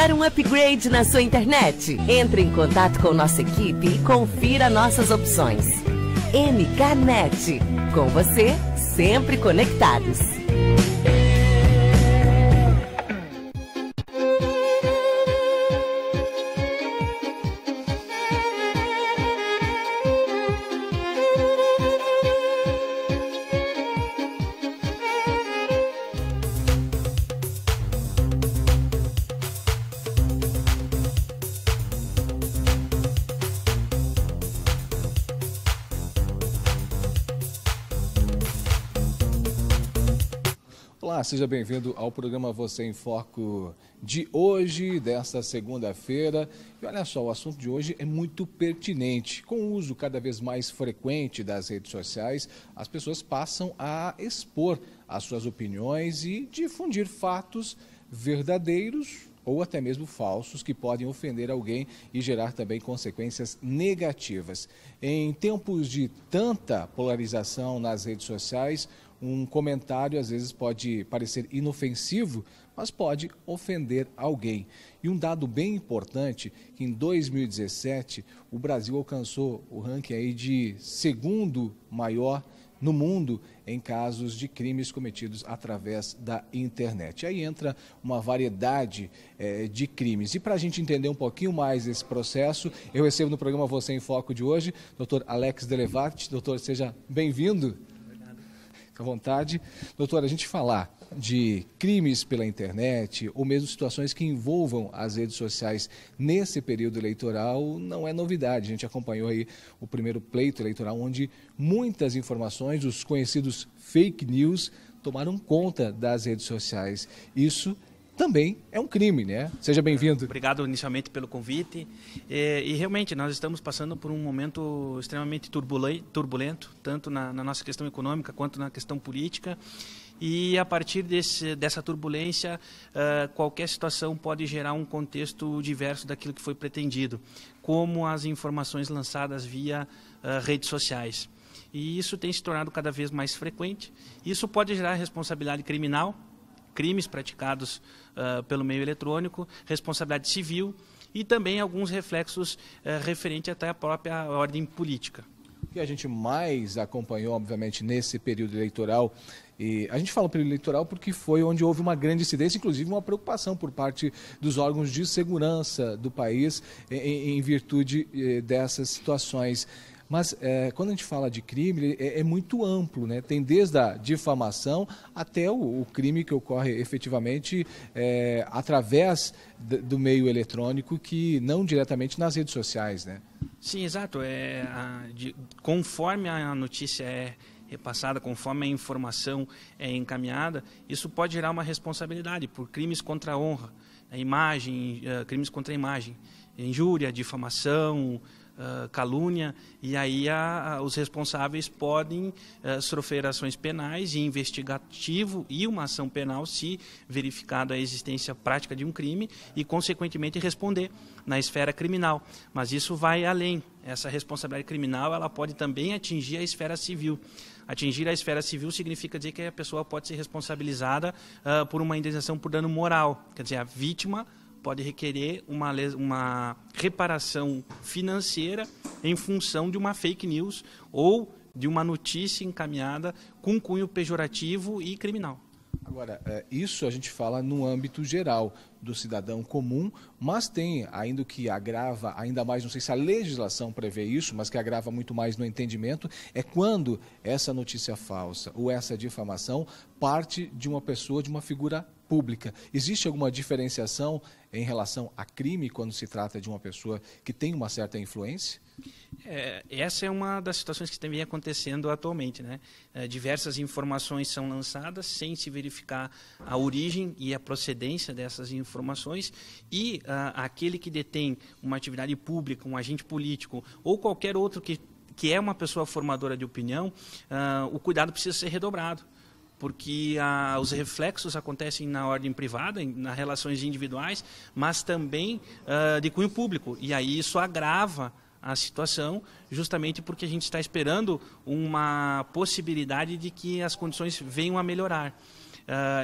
dar um upgrade na sua internet? Entre em contato com nossa equipe e confira nossas opções. MKNet, com você, sempre conectados. Olá, seja bem-vindo ao programa Você em Foco de hoje, desta segunda-feira. E olha só, o assunto de hoje é muito pertinente. Com o uso cada vez mais frequente das redes sociais, as pessoas passam a expor as suas opiniões e difundir fatos verdadeiros ou até mesmo falsos que podem ofender alguém e gerar também consequências negativas. Em tempos de tanta polarização nas redes sociais, um comentário às vezes pode parecer inofensivo, mas pode ofender alguém. E um dado bem importante, que em 2017 o Brasil alcançou o ranking aí de segundo maior no mundo em casos de crimes cometidos através da internet. Aí entra uma variedade de crimes. E para a gente entender um pouquinho mais esse processo, eu recebo no programa Você em Foco de hoje, Dr. Alex Delevarte. Doutor, seja bem-vindo. Fique à vontade. Doutor, a gente falar de crimes pela internet ou mesmo situações que envolvam as redes sociais nesse período eleitoral não é novidade. A gente acompanhou aí o primeiro pleito eleitoral onde muitas informações, os conhecidos fake news, tomaram conta das redes sociais. Isso também é um crime, né? Seja bem-vindo. Obrigado inicialmente pelo convite. E realmente nós estamos passando por um momento extremamente turbulento, tanto na nossa questão econômica quanto na questão política. E a partir dessa turbulência, qualquer situação pode gerar um contexto diverso daquilo que foi pretendido, como as informações lançadas via redes sociais. E isso tem se tornado cada vez mais frequente. Isso pode gerar responsabilidade criminal, crimes praticados pelo meio eletrônico, responsabilidade civil e também alguns reflexos referentes até à própria ordem política. O que a gente mais acompanhou, obviamente, nesse período eleitoral, e a gente fala período eleitoral porque foi onde houve uma grande incidência, inclusive uma preocupação por parte dos órgãos de segurança do país em virtude dessas situações. Mas quando a gente fala de crime, é muito amplo, né? Tem desde a difamação até o crime que ocorre efetivamente através do meio eletrônico, que não diretamente nas redes sociais, né? Sim, exato. Conforme a notícia é repassada, conforme a informação é encaminhada, isso pode gerar uma responsabilidade por crimes contra a honra, a imagem, crimes contra a imagem, injúria, difamação, calúnia, e aí os responsáveis podem sofrer ações penais e investigativo e uma ação penal se verificada a existência prática de um crime e, consequentemente, responder na esfera criminal. Mas isso vai além. Essa responsabilidade criminal ela pode também atingir a esfera civil. Atingir a esfera civil significa dizer que a pessoa pode ser responsabilizada por uma indenização por dano moral. Quer dizer, a vítima pode requerer uma reparação financeira em função de uma fake news ou de uma notícia encaminhada com cunho pejorativo e criminal. Agora, isso a gente fala no âmbito geral do cidadão comum, mas tem ainda o que agrava ainda mais, não sei se a legislação prevê isso, mas que agrava muito mais no entendimento, é quando essa notícia falsa ou essa difamação parte de uma pessoa, de uma figura pública. Existe alguma diferenciação em relação a crime quando se trata de uma pessoa que tem uma certa influência? Essa é uma das situações que vem acontecendo atualmente, né? Diversas informações são lançadas sem se verificar a origem e a procedência dessas informações e aquele que detém uma atividade pública, um agente político ou qualquer outro que é uma pessoa formadora de opinião, o cuidado precisa ser redobrado. Porque os reflexos acontecem na ordem privada, nas relações individuais, mas também de cunho público. E aí isso agrava a situação, justamente porque a gente está esperando uma possibilidade de que as condições venham a melhorar.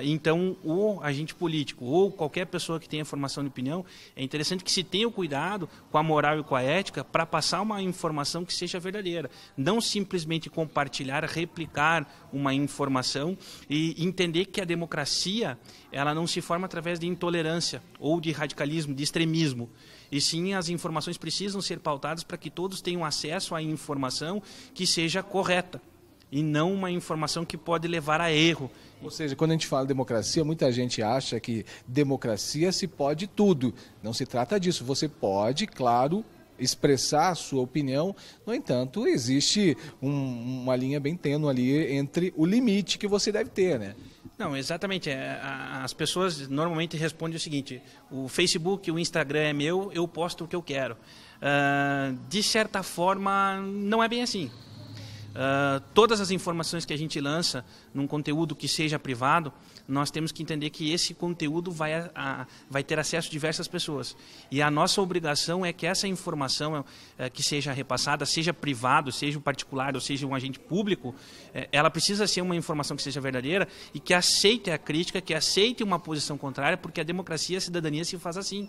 Então, o agente político ou qualquer pessoa que tenha formação de opinião, é interessante que se tenha o cuidado com a moral e com a ética para passar uma informação que seja verdadeira. Não simplesmente compartilhar, replicar uma informação e entender que a democracia ela não se forma através de intolerância ou de radicalismo, de extremismo. E sim, as informações precisam ser pautadas para que todos tenham acesso à informação que seja correta e não uma informação que pode levar a erro. Ou seja, quando a gente fala democracia, muita gente acha que democracia se pode tudo. Não se trata disso. Você pode, claro, expressar a sua opinião. No entanto, existe uma linha bem tênue ali entre o limite que você deve ter, né? Não, exatamente. As pessoas normalmente respondem o seguinte: o Facebook, o Instagram é meu, eu posto o que eu quero. De certa forma, não é bem assim. Todas as informações que a gente lança num conteúdo que seja privado, nós temos que entender que esse conteúdo vai ter acesso a diversas pessoas. E a nossa obrigação é que essa informação que seja repassada, seja privado, seja um particular ou seja um agente público, ela precisa ser uma informação que seja verdadeira e que aceite a crítica, que aceite uma posição contrária, porque a democracia e a cidadania se faz assim.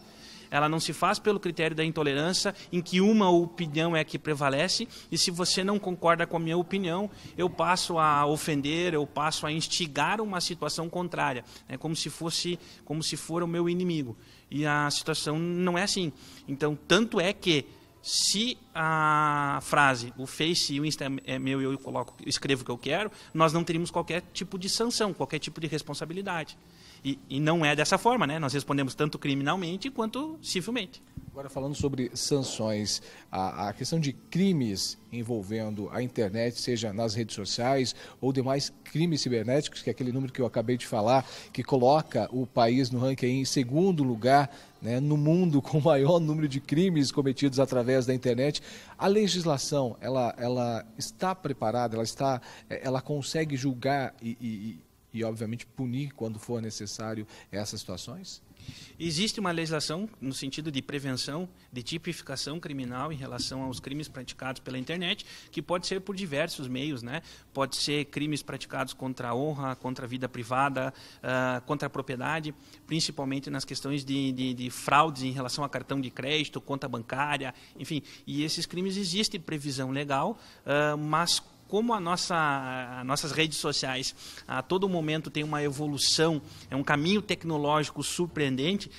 Ela não se faz pelo critério da intolerância, em que uma opinião é a que prevalece, e se você não concorda com a minha opinião, eu passo a ofender, eu passo a instigar uma situação contrária, como se for o meu inimigo. E a situação não é assim. Então, tanto é que, se a frase, o Face e o Insta é meu e eu escrevo o que eu quero, nós não teríamos qualquer tipo de sanção, qualquer tipo de responsabilidade. E não é dessa forma, né? Nós respondemos tanto criminalmente quanto civilmente. Agora, falando sobre sanções, a questão de crimes envolvendo a internet, seja nas redes sociais ou demais crimes cibernéticos, que é aquele número que eu acabei de falar, que coloca o país no ranking em segundo lugar, né, no mundo com o maior número de crimes cometidos através da internet. A legislação, ela está preparada, ela consegue julgar e, obviamente, punir, quando for necessário, essas situações? Existe uma legislação no sentido de prevenção, de tipificação criminal em relação aos crimes praticados pela internet, que pode ser por diversos meios, né? Pode ser crimes praticados contra a honra, contra a vida privada, contra a propriedade, principalmente nas questões de fraudes em relação a cartão de crédito, conta bancária, enfim. E esses crimes existe previsão legal, mas como nossas redes sociais a todo momento tem uma evolução, é um caminho tecnológico surpreendente,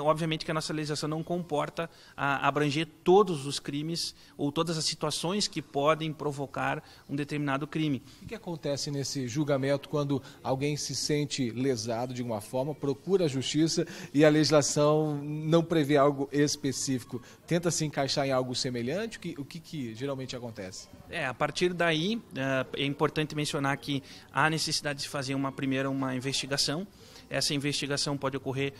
obviamente que a nossa legislação não comporta abranger todos os crimes ou todas as situações que podem provocar um determinado crime. O que acontece nesse julgamento quando alguém se sente lesado de uma forma, procura a justiça e a legislação não prevê algo específico? Tenta se encaixar em algo semelhante? O que geralmente acontece? A partir daí, é importante mencionar que há necessidade de fazer uma investigação. Essa investigação pode ocorrer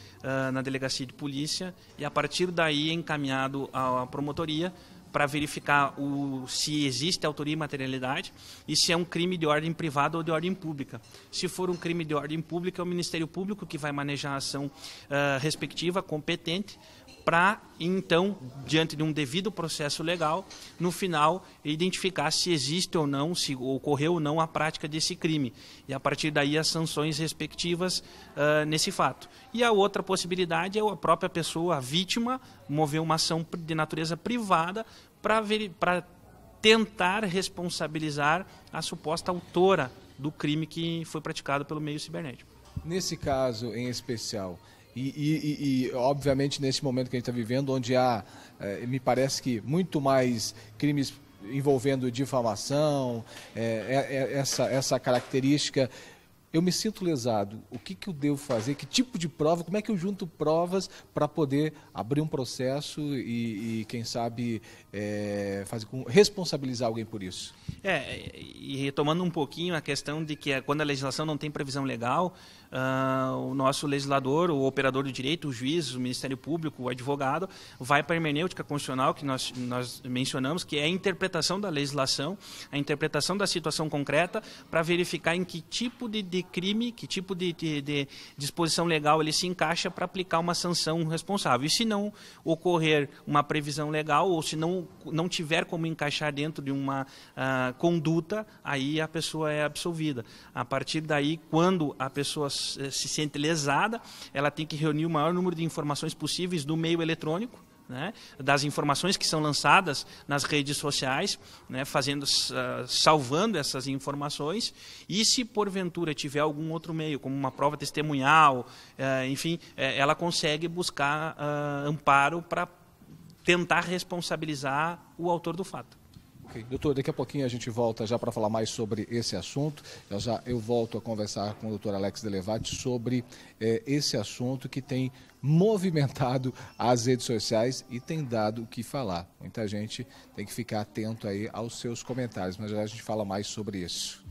na delegacia de polícia e, a partir daí, é encaminhado à promotoria para verificar se existe autoria e materialidade e se é um crime de ordem privada ou de ordem pública. Se for um crime de ordem pública, é o Ministério Público que vai manejar a ação respectiva, competente, para, então, diante de um devido processo legal, no final, identificar se existe ou não, se ocorreu ou não a prática desse crime. E, a partir daí, as sanções respectivas nesse fato. E a outra possibilidade é a própria pessoa, a vítima, mover uma ação de natureza privada para tentar responsabilizar a suposta autora do crime que foi praticado pelo meio cibernético. Nesse caso em especial, e obviamente nesse momento que a gente está vivendo, onde há, me parece que muito mais crimes envolvendo difamação, essa característica, eu me sinto lesado. O que eu devo fazer? Que tipo de prova? Como é que eu junto provas para poder abrir um processo e quem sabe, responsabilizar alguém por isso? E retomando um pouquinho a questão de que quando a legislação não tem previsão legal, o nosso legislador, o operador do direito, o juiz, o Ministério Público, o advogado, vai para a hermenêutica constitucional, que nós mencionamos, que é a interpretação da legislação, a interpretação da situação concreta, para verificar em que tipo de de crime, que tipo de disposição legal ele se encaixa para aplicar uma sanção responsável. E se não ocorrer uma previsão legal, ou se não tiver como encaixar dentro de uma conduta, aí a pessoa é absolvida. A partir daí, quando a pessoa se sente lesada, ela tem que reunir o maior número de informações possíveis do meio eletrônico, né, das informações que são lançadas nas redes sociais, né, salvando essas informações, e se porventura tiver algum outro meio, como uma prova testemunhal, enfim, ela consegue buscar amparo para tentar responsabilizar o autor do fato. Okay. Doutor, daqui a pouquinho a gente volta já para falar mais sobre esse assunto. Eu volto a conversar com o doutor Alex Delevati sobre esse assunto que tem movimentado as redes sociais e tem dado o que falar. Muita gente tem que ficar atento aí aos seus comentários, mas já a gente fala mais sobre isso.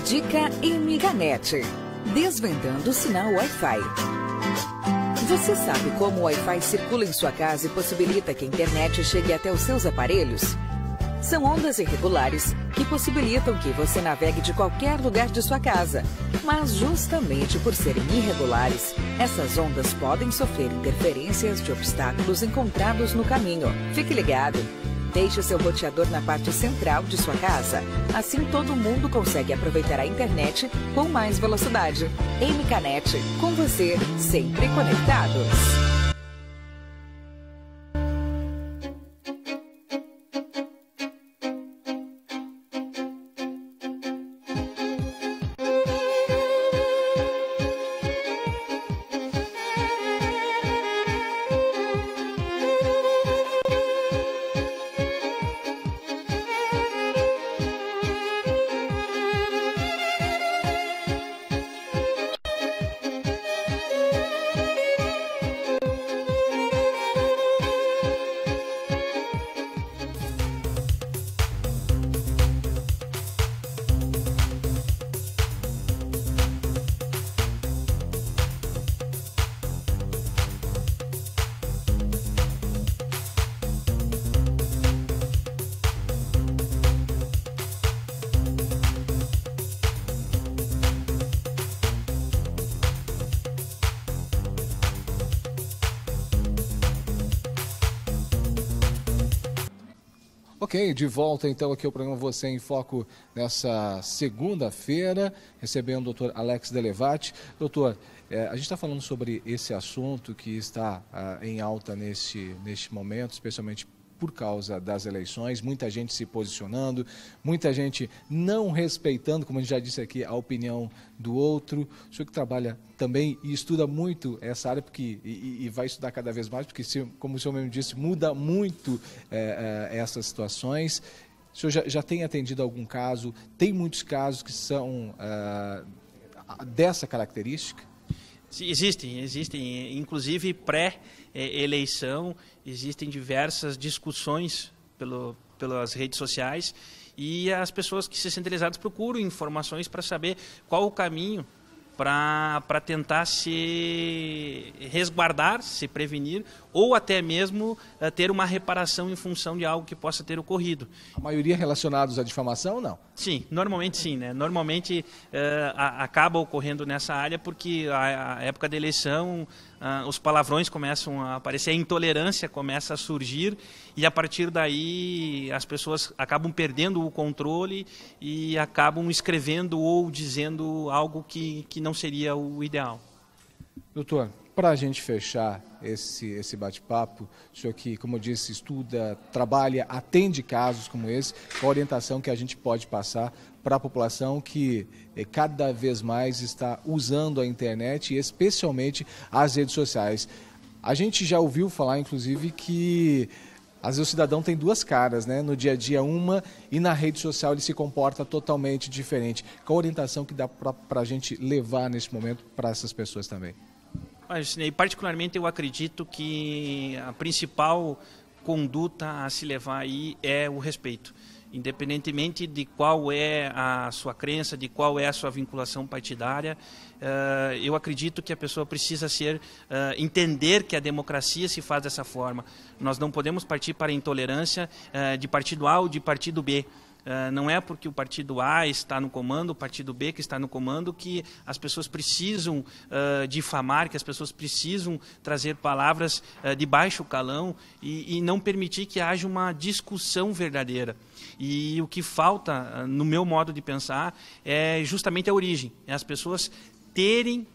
Dica Emiganet, desvendando o sinal Wi-Fi. Você sabe como o Wi-Fi circula em sua casa e possibilita que a internet chegue até os seus aparelhos? São ondas irregulares que possibilitam que você navegue de qualquer lugar de sua casa. Mas justamente por serem irregulares, essas ondas podem sofrer interferências de obstáculos encontrados no caminho. Fique ligado! Deixe seu roteador na parte central de sua casa. Assim todo mundo consegue aproveitar a internet com mais velocidade. Emicanet, com você, sempre conectados. Ok, de volta então aqui ao programa Você em Foco nessa segunda-feira, recebendo o doutor Alex Delevati. Doutor, a gente está falando sobre esse assunto que está em alta neste momento, especialmente por causa das eleições, muita gente se posicionando, muita gente não respeitando, como a gente já disse aqui, a opinião do outro. O senhor que trabalha também e estuda muito essa área e vai estudar cada vez mais, porque, como o senhor mesmo disse, muda muito essas situações. O senhor já tem atendido algum caso? Tem muitos casos que são dessa característica? Existem, inclusive pré-eleição, existem diversas discussões pelas redes sociais e as pessoas que se sentem lesadas procuram informações para saber qual o caminho para tentar se resguardar, se prevenir ou até mesmo ter uma reparação em função de algo que possa ter ocorrido. A maioria relacionados à difamação ou não? Sim, normalmente sim, né? Normalmente acaba ocorrendo nessa área porque a época da eleição os palavrões começam a aparecer, a intolerância começa a surgir e a partir daí as pessoas acabam perdendo o controle e acabam escrevendo ou dizendo algo que não seria o ideal. Doutor, para a gente fechar esse bate-papo, o senhor que, como eu disse, estuda, trabalha, atende casos como esse, qual a orientação que a gente pode passar para a população que cada vez mais está usando a internet e especialmente as redes sociais? A gente já ouviu falar, inclusive, que às vezes o cidadão tem duas caras, né? No dia a dia uma e na rede social ele se comporta totalmente diferente. Qual a orientação que dá para a gente levar nesse momento para essas pessoas também? Particularmente eu acredito que a principal conduta a se levar aí é o respeito. independentemente de qual é a sua crença, de qual é a sua vinculação partidária. Eu acredito que a pessoa precisa entender que a democracia se faz dessa forma. Nós não podemos partir para a intolerância de partido A ou de partido B. Não é porque o partido A está no comando, o partido B que está no comando, que as pessoas precisam difamar, que as pessoas precisam trazer palavras de baixo calão e não permitir que haja uma discussão verdadeira. E o que falta, no meu modo de pensar, é justamente a origem, é as pessoas terem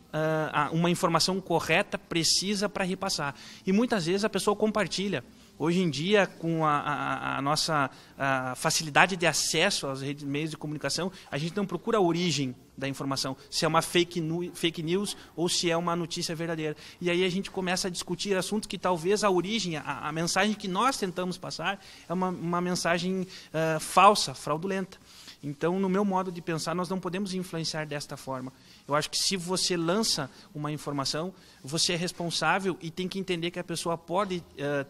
uma informação correta, precisa para repassar. E muitas vezes a pessoa compartilha. Hoje em dia, com a nossa facilidade de acesso aos meios de comunicação, a gente não procura a origem da informação, se é uma fake news ou se é uma notícia verdadeira. E aí a gente começa a discutir assuntos que talvez a origem, a mensagem que nós tentamos passar é uma mensagem falsa, fraudulenta. Então, no meu modo de pensar, nós não podemos influenciar desta forma. Eu acho que se você lança uma informação, você é responsável e tem que entender que a pessoa pode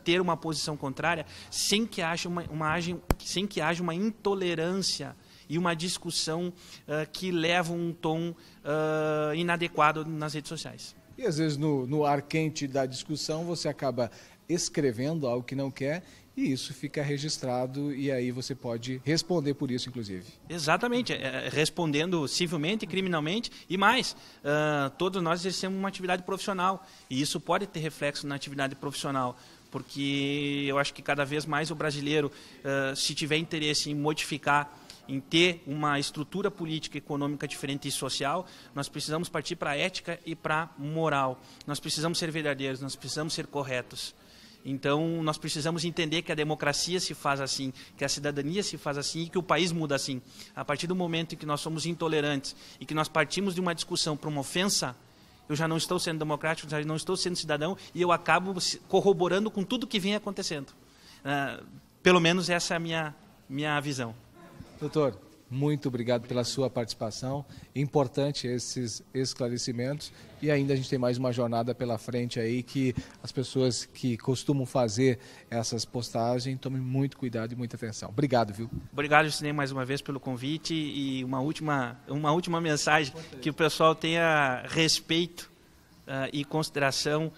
ter uma posição contrária sem que haja uma intolerância e uma discussão que leva um tom inadequado nas redes sociais. E às vezes no ar quente da discussão você acaba escrevendo algo que não quer e isso fica registrado e aí você pode responder por isso, inclusive. Exatamente, respondendo civilmente, criminalmente e mais, todos nós exercemos uma atividade profissional e isso pode ter reflexo na atividade profissional, porque eu acho que cada vez mais o brasileiro, se tiver interesse em modificar, em ter uma estrutura política, econômica diferente e social, nós precisamos partir para a ética e para a moral. Nós precisamos ser verdadeiros, nós precisamos ser corretos. Então, nós precisamos entender que a democracia se faz assim, que a cidadania se faz assim e que o país muda assim. A partir do momento em que nós somos intolerantes e que nós partimos de uma discussão para uma ofensa, eu já não estou sendo democrático, já não estou sendo cidadão e eu acabo corroborando com tudo que vem acontecendo. Pelo menos essa é a minha visão. Doutor, muito obrigado pela sua participação. Importante esses esclarecimentos e ainda a gente tem mais uma jornada pela frente aí que as pessoas que costumam fazer essas postagens tomem muito cuidado e muita atenção. Obrigado, viu? Obrigado, Justinei, mais uma vez pelo convite e uma última mensagem, que o pessoal tenha respeito e consideração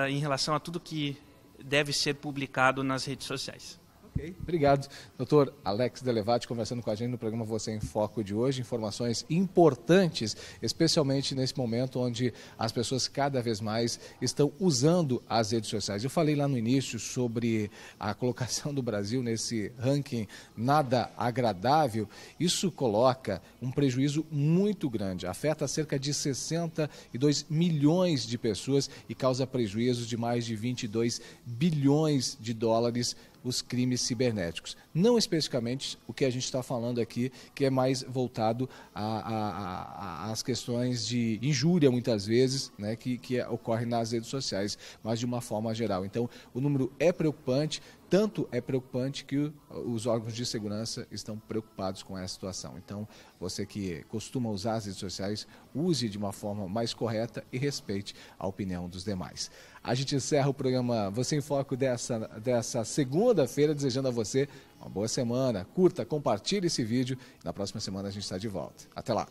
em relação a tudo que deve ser publicado nas redes sociais. Okay. Obrigado, doutor Alex Delevati, conversando com a gente no programa Você em Foco de hoje. Informações importantes, especialmente nesse momento onde as pessoas cada vez mais estão usando as redes sociais. Eu falei lá no início sobre a colocação do Brasil nesse ranking nada agradável. Isso coloca um prejuízo muito grande. Afeta cerca de 62 milhões de pessoas e causa prejuízos de mais de 22 bilhões de dólares os crimes cibernéticos. Não especificamente o que a gente está falando aqui, que é mais voltado às questões de injúria, muitas vezes, né, que ocorrem nas redes sociais, mas de uma forma geral. Então, o número é preocupante, tanto é preocupante que os órgãos de segurança estão preocupados com essa situação. Então, você que costuma usar as redes sociais, use de uma forma mais correta e respeite a opinião dos demais. A gente encerra o programa Você em Foco dessa segunda-feira, desejando a você uma boa semana. Curta, compartilhe esse vídeo. Na próxima semana a gente está de volta. Até lá.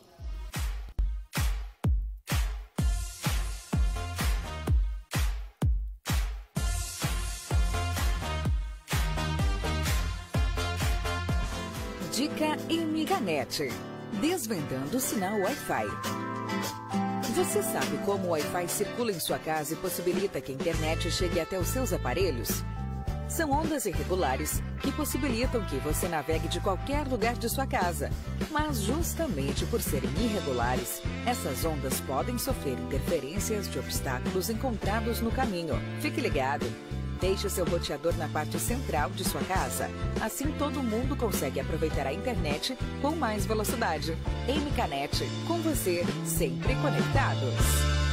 Dica Emiganet. Desvendando o sinal Wi-Fi. Você sabe como o Wi-Fi circula em sua casa e possibilita que a internet chegue até os seus aparelhos? São ondas irregulares que possibilitam que você navegue de qualquer lugar de sua casa. Mas justamente por serem irregulares, essas ondas podem sofrer interferências de obstáculos encontrados no caminho. Fique ligado! Deixe seu roteador na parte central de sua casa. Assim todo mundo consegue aproveitar a internet com mais velocidade. Emiganet, com você, sempre conectados.